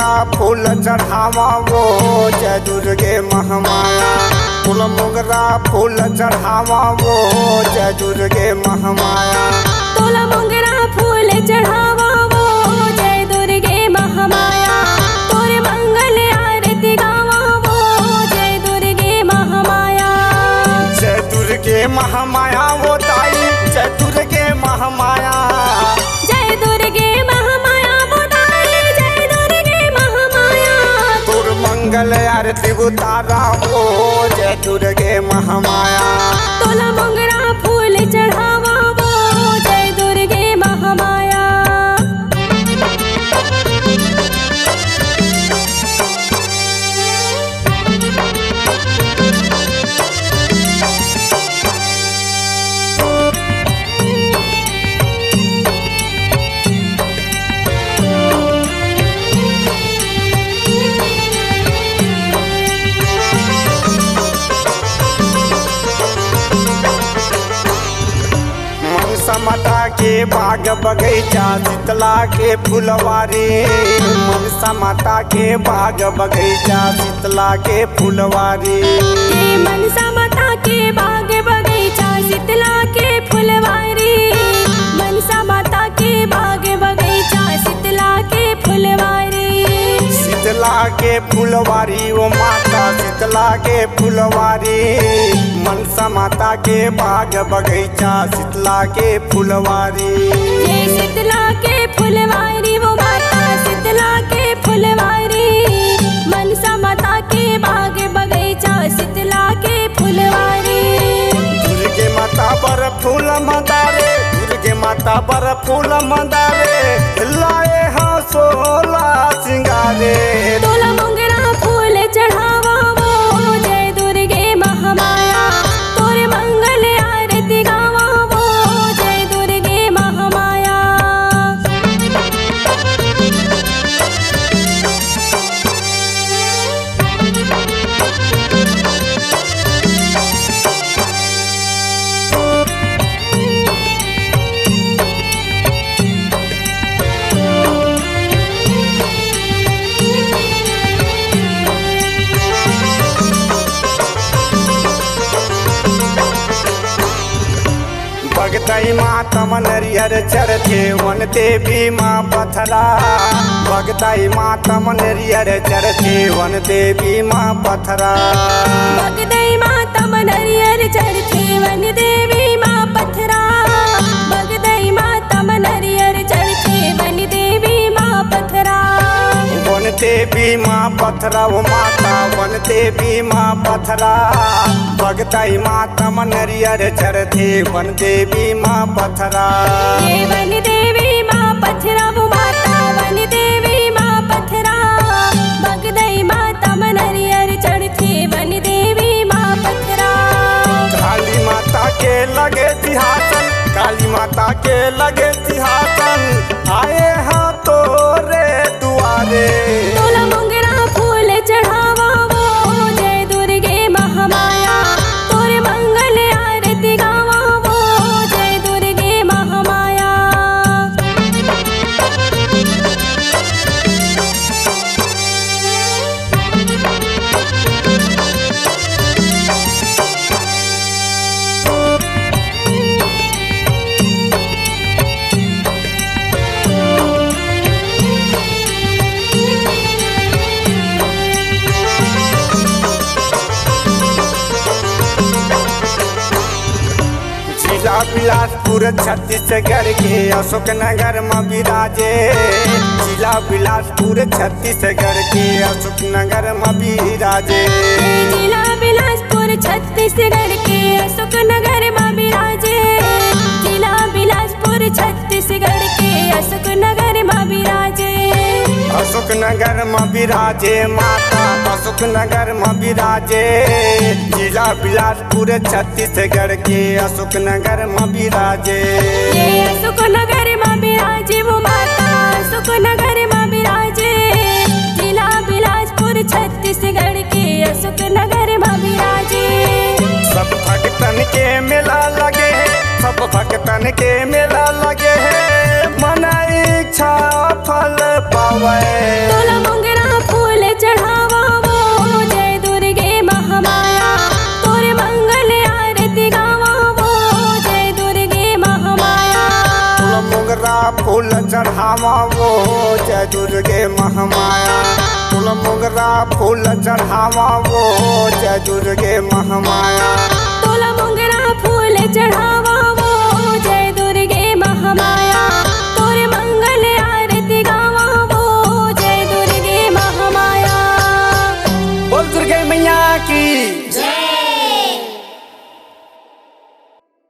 मोगरा फूल चढ़ावा वो जय दुर्गे महामाया। फूल मोगरा फूल चढ़ावा वो जय दुर्गे महामाया। फूल मोगरा फूल चढ़ावा वो जय दुर्गे महामाया। तोर मंगल आरती गावा वो जय दुर्गे महामाया। जय दुर्गे महामाया वो ताई जय दुर्गे महामाया। जय दुर्गे महामाया वो ताई जय दुर्गे महामाया। तोर मंगल आरती उतारा वो जय दुर्गे महामाया। फूल मोगरा फूल चढ़ावा वो जय दुर्गे महामाया। समता के बाग बगीचा शीतला के फुलवारी। मनसा माता के बाग बगीचा शीतला के फुलवारी। मनसा माता के बाग बगीचा शीतला के फुलवारी। मनसा माता के बाग बगीचा शीतला के फुलवारी। शीतला के फुलवारी ओ माता शीतला के फुलवारी। मनसा माता के बाग बगीचा शीतला के फुलवारी। ये शीतला के फुलवारी वो माता शीतला के फुलवारी। मनसा माता के बाग बगीचा शीतला के फुलवारी। दुर्गे माता बर फूल मंदारे। दुर्गे माता बर फूल मंदारे। लाए हाँ सोला सिंगारे। फूल मोगरा फूल चढ़ावा वो जय दुर्गे महामाया। तोर मंगल आरती गावा वो जय दुर्गे महामाया। भगतई माता मनरियर चरथे वन देवी माँ पथरा। भगतई माता मनरियर चरथे वन देवी माँ पथरा। भगतई माता मनरियर चरथे वन देवी माँ पथरा। भगतई माता मनरियर चरथे वन देवी माँ पथरा। वन देवी माँ पथरा वो माता वन देवी माँ पथरा। भगतई माता मनरियर चरथे वन देवी माँ पथरा। ये वन देवी माँ पथरा वो माता वन देवी माँ पथरा। भगतई माता मनरियर चढ़थे वन देवी माँ पथरा। काली माता के लगे सिंहासन। काली माता के लगे सिंहासन। आए हाँ तोरे दुआरे। फूल मोगरा फूल चढ़ावा वो जय दुर्गे महामाया। तोर मंगल आरती गावा वो जय दुर्गे महामाया। जिला बिलासपुर छत्तीसगढ़ के अशोक नगर में विराजे। जिला बिलासपुर छत्तीसगढ़ के अशोक नगर में विराजे। जिला बिलासपुर छत्तीसगढ़ के अशोक नगर में विराजे। जिला बिलासपुर छत्तीसगढ़ के अशोक नगर में विराजे। अशोक नगर में विराजे माता अशोक नगर में विराजे। जिला बिलासपुर छत्तीसगढ़ के अशोक नगर में विराजे। ये अशोक नगर में विराजे वो माता अशोक नगर में विराजे। जिला बिलासपुर छत्तीसगढ़ के अशोक नगर में विराजे। सब भक्तन के मेला लगे है। सब भक्तन के मेला लगे है। मन इच्छा फल पावे। तोला मोगरा फूल चढ़ावा वो जय दुर्गे महामाया, तोरे मंगल आरती गावा वो जय दुर्गे महामाया। तोला मोगरा फूल चढ़ावा वो जय दुर्गे महामाया, तोला मोगरा फूल चढ़ावा वो जय दुर्गे महामाया। तोला मोगरा फूल चढ़ावा वो जय दुर्गे महामाया, तोरे मंगल आरती गावा वो जय दुर्गे महामाया। बोल दुर्गे मैया की